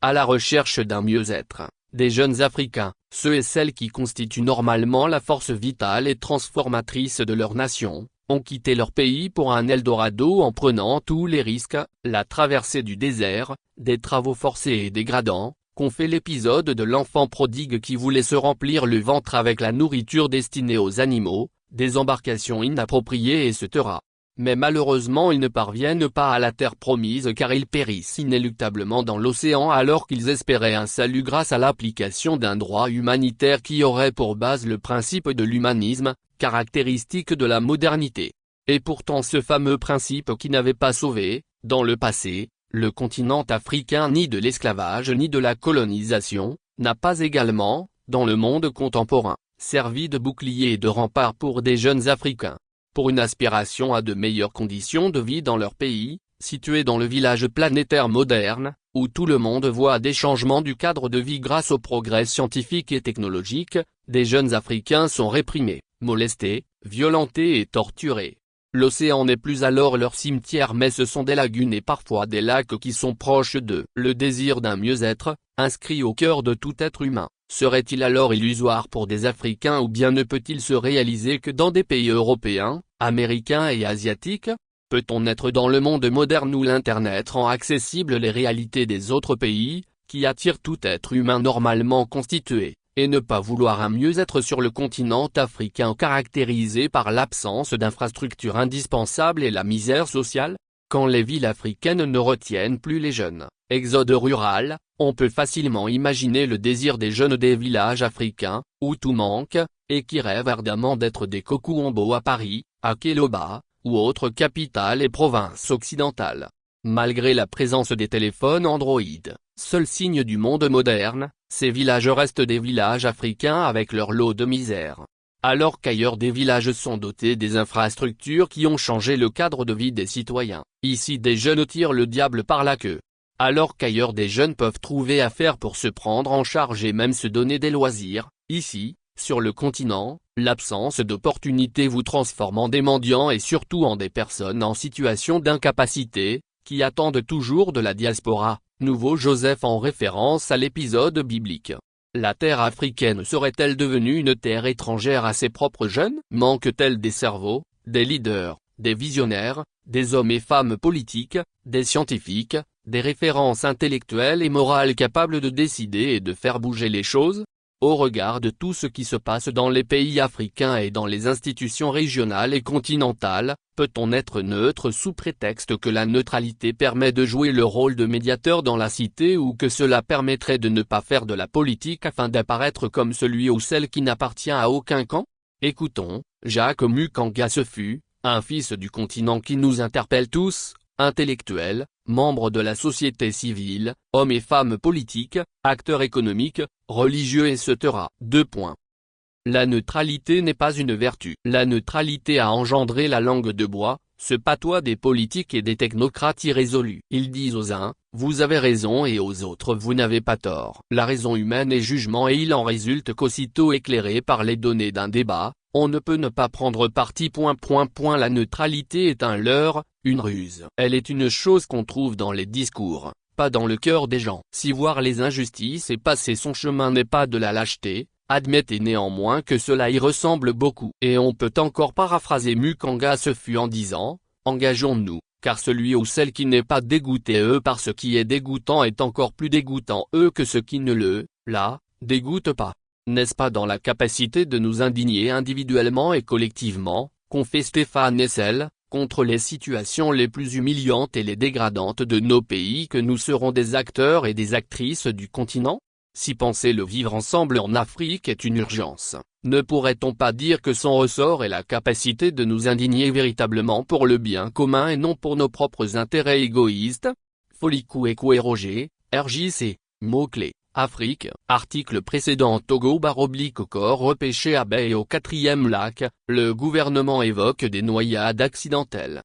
à la recherche d'un mieux-être. Des jeunes Africains, ceux et celles qui constituent normalement la force vitale et transformatrice de leur nation, ont quitté leur pays pour un Eldorado en prenant tous les risques, la traversée du désert, des travaux forcés et dégradants, qu'ont fait l'épisode de l'enfant prodigue qui voulait se remplir le ventre avec la nourriture destinée aux animaux, des embarcations inappropriées etc. Mais malheureusement ils ne parviennent pas à la terre promise car ils périssent inéluctablement dans l'océan alors qu'ils espéraient un salut grâce à l'application d'un droit humanitaire qui aurait pour base le principe de l'humanisme, caractéristique de la modernité. Et pourtant ce fameux principe qui n'avait pas sauvé, dans le passé, le continent africain ni de l'esclavage ni de la colonisation, n'a pas également, dans le monde contemporain, servi de bouclier et de rempart pour des jeunes Africains. Pour une aspiration à de meilleures conditions de vie dans leur pays, situé dans le village planétaire moderne, où tout le monde voit des changements du cadre de vie grâce au progrès scientifique et technologique, des jeunes Africains sont réprimés, molestés, violentés et torturés. L'océan n'est plus alors leur cimetière mais ce sont des lagunes et parfois des lacs qui sont proches d'eux. Le désir d'un mieux-être, inscrit au cœur de tout être humain, serait-il alors illusoire pour des Africains ou bien ne peut-il se réaliser que dans des pays européens, américains et asiatiques? Peut-on être dans le monde moderne où l'Internet rend accessibles les réalités des autres pays, qui attirent tout être humain normalement constitué, et ne pas vouloir un mieux-être sur le continent africain caractérisé par l'absence d'infrastructures indispensables et la misère sociale? Quand les villes africaines ne retiennent plus les jeunes, exode rural, on peut facilement imaginer le désir des jeunes des villages africains, où tout manque, et qui rêvent ardemment d'être des Kokuombo à Paris, à Kéloba, ou autres capitales et provinces occidentales. Malgré la présence des téléphones Android, seul signe du monde moderne, ces villages restent des villages africains avec leur lot de misère. Alors qu'ailleurs des villages sont dotés des infrastructures qui ont changé le cadre de vie des citoyens, ici des jeunes tirent le diable par la queue. Alors qu'ailleurs des jeunes peuvent trouver à faire pour se prendre en charge et même se donner des loisirs, ici, sur le continent, l'absence d'opportunités vous transforme en des mendiants et surtout en des personnes en situation d'incapacité, qui attendent toujours de la diaspora, nouveau Joseph en référence à l'épisode biblique. La terre africaine serait-elle devenue une terre étrangère à ses propres jeunes? Manque-t-elle des cerveaux, des leaders, des visionnaires, des hommes et femmes politiques, des scientifiques, des références intellectuelles et morales capables de décider et de faire bouger les choses? Au regard de tout ce qui se passe dans les pays africains et dans les institutions régionales et continentales, peut-on être neutre sous prétexte que la neutralité permet de jouer le rôle de médiateur dans la cité ou que cela permettrait de ne pas faire de la politique afin d'apparaître comme celui ou celle qui n'appartient à aucun camp? Écoutons, Jacques Mukanga Sefu, un fils du continent qui nous interpelle tous, intellectuels, membres de la société civile, hommes et femmes politiques, acteurs économiques, religieux etc. La neutralité n'est pas une vertu. La neutralité a engendré la langue de bois, ce patois des politiques et des technocrates irrésolus. Ils disent aux uns, vous avez raison et aux autres vous n'avez pas tort. La raison humaine est jugement et il en résulte qu'aussitôt éclairé par les données d'un débat, on ne peut ne pas prendre parti. La neutralité est un leurre, une ruse. Elle est une chose qu'on trouve dans les discours, pas dans le cœur des gens. Si voir les injustices et passer son chemin n'est pas de la lâcheté, admettez néanmoins que cela y ressemble beaucoup. Et on peut encore paraphraser Mukanga Sefu en disant, engageons-nous, car celui ou celle qui n'est pas dégoûté par ce qui est dégoûtant est encore plus dégoûtant que ce qui ne le, dégoûte pas. N'est-ce pas dans la capacité de nous indigner individuellement et collectivement, qu'ont fait Stéphane Hessel, contre les situations les plus humiliantes et les dégradantes de nos pays que nous serons des acteurs et des actrices du continent? Si penser le vivre ensemble en Afrique est une urgence, ne pourrait-on pas dire que son ressort est la capacité de nous indigner véritablement pour le bien commun et non pour nos propres intérêts égoïstes? Folikou Ekwe Roger, RJC, mots-clés. Afrique, article précédent Togo/corps repêché à baie au 4e lac, le gouvernement évoque des noyades accidentelles.